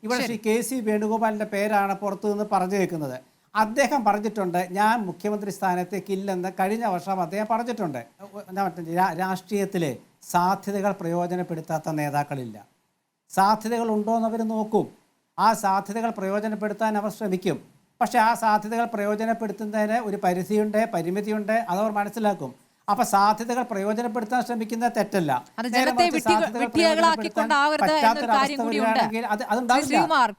ഇവിടെ ശ്രീ കെ.സി. വേണുഗോപാലിൻ്റെ പേരാണ് പുറത്തു നിന്ന് പറഞ്ഞു കേൾക്കുന്നത്. അദ്ദേഹം പറഞ്ഞിട്ടുണ്ട് ഞാൻ മുഖ്യമന്ത്രി സ്ഥാനത്തേക്കില്ലെന്ന് കഴിഞ്ഞ വർഷം അദ്ദേഹം പറഞ്ഞിട്ടുണ്ട്. രാഷ്ട്രീയത്തിലെ സാധ്യതകൾ പ്രയോജനപ്പെടുത്താത്ത നേതാക്കളില്ല. സാധ്യതകൾ ഉണ്ടോയെന്ന് അവർ നോക്കും. ആ സാധ്യതകൾ പ്രയോജനപ്പെടുത്താൻ അവർ ശ്രമിക്കും. പക്ഷേ ആ സാധ്യതകൾ പ്രയോജനപ്പെടുത്തുന്നതിന് ഒരു പരിധിയുണ്ട്, പരിമിതിയുണ്ട്, അതവർ മനസ്സിലാക്കും. അപ്പൊ സാധ്യതകൾ പ്രയോജനപ്പെടുത്താൻ ശ്രമിക്കുന്നത് തെറ്റല്ല.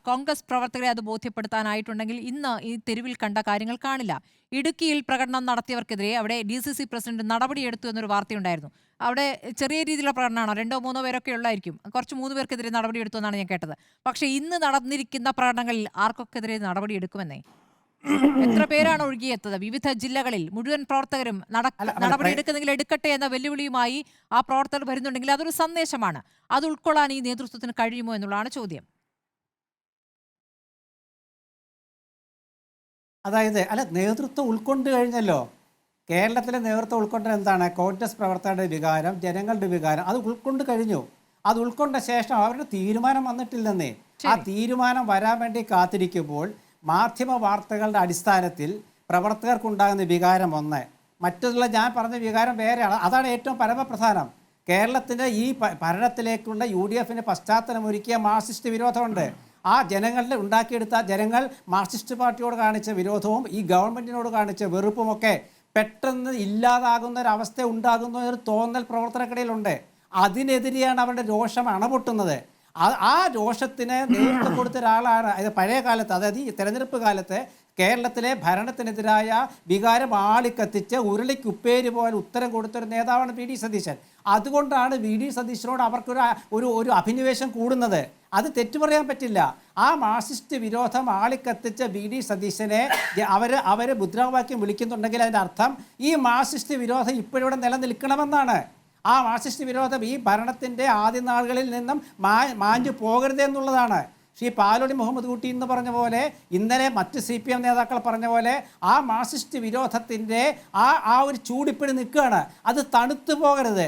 കോൺഗ്രസ് പ്രവർത്തകരെ അത് ബോധ്യപ്പെടുത്താനായിട്ടുണ്ടെങ്കിൽ ഇന്ന് ഈ തെരുവിൽ കണ്ട കാര്യങ്ങൾ കാണില്ല. ഇടുക്കിയിൽ പ്രകടനം നടത്തിയവർക്കെതിരെ അവിടെ DCC പ്രസിഡന്റ് നടപടിയെടുത്തു എന്നൊരു വാർത്തയുണ്ടായിരുന്നു. അവിടെ ചെറിയ രീതിയിലുള്ള പ്രകടനമാണോ, 2-3 പേരൊക്കെ ഉള്ളായിരിക്കും, കുറച്ച് 3 പേർക്കെതിരെ നടപടിയെടുത്തു എന്നാണ് ഞാൻ കേട്ടത്. പക്ഷേ ഇന്ന് നടന്നിരിക്കുന്ന പ്രകടനങ്ങളിൽ ആർക്കൊക്കെതിരെ നടപടിയെടുക്കുമെന്നേ? എത്ര പേരാണ് ഒഴുകിയെത്തത്? വിവിധ ജില്ലകളിൽ മുഴുവൻ പ്രവർത്തകരും നടപടിയെടുക്കുന്നെങ്കിൽ എടുക്കട്ടെ എന്ന വെല്ലുവിളിയുമായി ആ പ്രവർത്തകർ വരുന്നുണ്ടെങ്കിൽ അതൊരു സന്ദേശമാണ്. അത് ഉൾക്കൊള്ളാൻ ഈ നേതൃത്വത്തിന് കഴിയുമോ എന്നുള്ളതാണ് ചോദ്യം. അതായത് നേതൃത്വം ഉൾക്കൊണ്ട് കഴിഞ്ഞല്ലോ. കേരളത്തിലെ നേതൃത്വം ഉൾക്കൊണ്ടത് എന്താണ്? കോൺഗ്രസ് പ്രവർത്തകരുടെ വികാരം, ജനങ്ങളുടെ വികാരം, അത് ഉൾക്കൊണ്ട് കഴിഞ്ഞു. അത് ഉൾക്കൊണ്ട ശേഷം അവരുടെ തീരുമാനം വന്നിട്ടില്ലെന്നേ. ആ തീരുമാനം വരാൻ വേണ്ടി കാത്തിരിക്കുമ്പോൾ മാധ്യമ വാർത്തകളുടെ അടിസ്ഥാനത്തിൽ പ്രവർത്തകർക്കുണ്ടാകുന്ന വികാരം ഒന്ന്, മറ്റുള്ള ഞാൻ പറഞ്ഞ വികാരം വേറെയാണ്. അതാണ് ഏറ്റവും പരമപ്രധാനം. കേരളത്തിൻ്റെ ഈ ഭരണത്തിലേക്കുള്ള UDFന് പശ്ചാത്തലമൊരുക്കിയ മാർക്സിസ്റ്റ് വിരോധമുണ്ട്. ആ ജനങ്ങളുടെ ഉണ്ടാക്കിയെടുത്ത ജനങ്ങൾ മാർക്സിസ്റ്റ് പാർട്ടിയോട് കാണിച്ച വിരോധവും ഈ ഗവൺമെൻറ്റിനോട് കാണിച്ച വെറുപ്പുമൊക്കെ പെട്ടെന്ന് ഇല്ലാതാകുന്ന ഒരവസ്ഥ ഉണ്ടാകുന്ന ഒരു തോന്നൽ പ്രവർത്തകർക്കിടയിലുണ്ട്. അതിനെതിരെയാണ് അവരുടെ രോഷം അണപൊട്ടുന്നത്. ആ രോഷത്തിന് നേതൃത്വം കൊടുത്ത ഒരാളാണ്. പഴയ കാലത്ത്, അതായത് ഈ തെരഞ്ഞെടുപ്പ് കാലത്ത് കേരളത്തിലെ ഭരണത്തിനെതിരായ വികാരം ആളിക്കത്തിച്ച് ഉരുളിക്ക് ഉപ്പേരി പോലെ ഉത്തരം കൊടുത്തൊരു നേതാവാണ് VD സതീശൻ. അതുകൊണ്ടാണ് VD സതീശനോട് അവർക്കൊരു അഭിനിവേശം കൂടുന്നത്. അത് തെറ്റു പറയാൻ പറ്റില്ല. ആ മാർക്സിസ്റ്റ് വിരോധം ആളിക്കത്തിച്ച VD സതീശനെ അവർ മുദ്രാവാക്യം വിളിക്കുന്നുണ്ടെങ്കിൽ അതിൻ്റെ അർത്ഥം ഈ മാർക്സിസ്റ്റ് വിരോധം ഇപ്പോഴിവിടെ നിലനിൽക്കണമെന്നാണ്. ആ മാർക്സിസ്റ്റ് വിരോധം ഈ ഭരണത്തിൻ്റെ ആദ്യ നാളുകളിൽ നിന്നും മാഞ്ഞു പോകരുത് എന്നുള്ളതാണ്. ശ്രീ പാലോടി മുഹമ്മദ് കുട്ടി എന്ന് പറഞ്ഞ പോലെ, ഇന്നലെ മറ്റ് CPM നേതാക്കൾ പറഞ്ഞ പോലെ, ആ മാർക്സിസ്റ്റ് വിരോധത്തിൻ്റെ ആ ഒരു ചൂടിപ്പിടി നിൽക്കുകയാണ്. അത് തണുത്തു പോകരുത്.